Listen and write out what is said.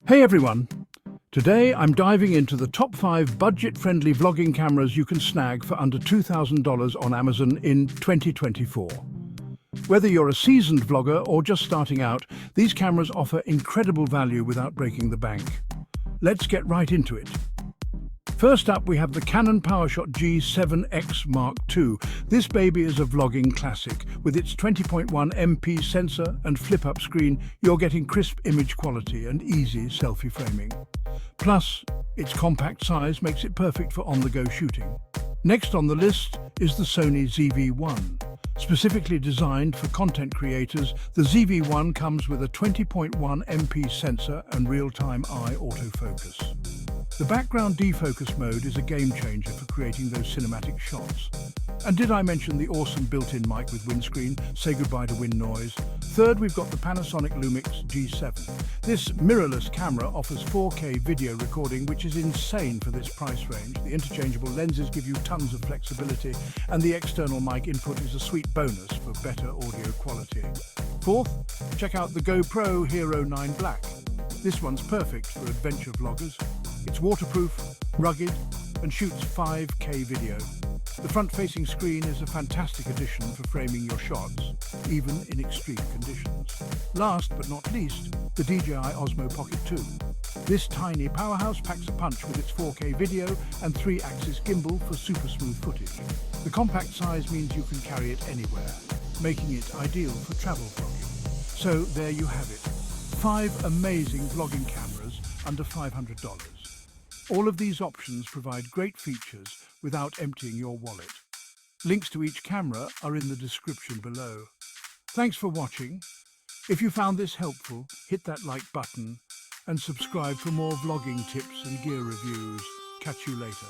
Hey everyone! Today I'm diving into the top 5 budget-friendly vlogging cameras you can snag for under $2,000 on Amazon in 2024. Whether you're a seasoned vlogger or just starting out, these cameras offer incredible value without breaking the bank. Let's get right into it. First up, we have the Canon PowerShot G7X Mark II. This baby is a vlogging classic. With its 20.1 MP sensor and flip-up screen, you're getting crisp image quality and easy selfie framing. Plus, its compact size makes it perfect for on-the-go shooting. Next on the list is the Sony ZV1. Specifically designed for content creators, the ZV1 comes with a 20.1 MP sensor and real-time eye autofocus. The background defocus mode is a game changer for creating those cinematic shots. And did I mention the awesome built-in mic with windscreen? Say goodbye to wind noise. Third, we've got the Panasonic Lumix G7. This mirrorless camera offers 4K video recording, which is insane for this price range. The interchangeable lenses give you tons of flexibility, and the external mic input is a sweet bonus for better audio quality. Fourth, check out the GoPro Hero 9 Black. This one's perfect for adventure vloggers. It's waterproof, rugged, and shoots 5K video. The front-facing screen is a fantastic addition for framing your shots, even in extreme conditions. Last but not least, the DJI Osmo Pocket 2. This tiny powerhouse packs a punch with its 4K video and 3-axis gimbal for super smooth footage. The compact size means you can carry it anywhere, making it ideal for travel vlogging. So there you have it, 5 amazing vlogging cameras under $500. All of these options provide great features without emptying your wallet. Links to each camera are in the description below. Thanks for watching. If you found this helpful, hit that like button and subscribe for more vlogging tips and gear reviews. Catch you later.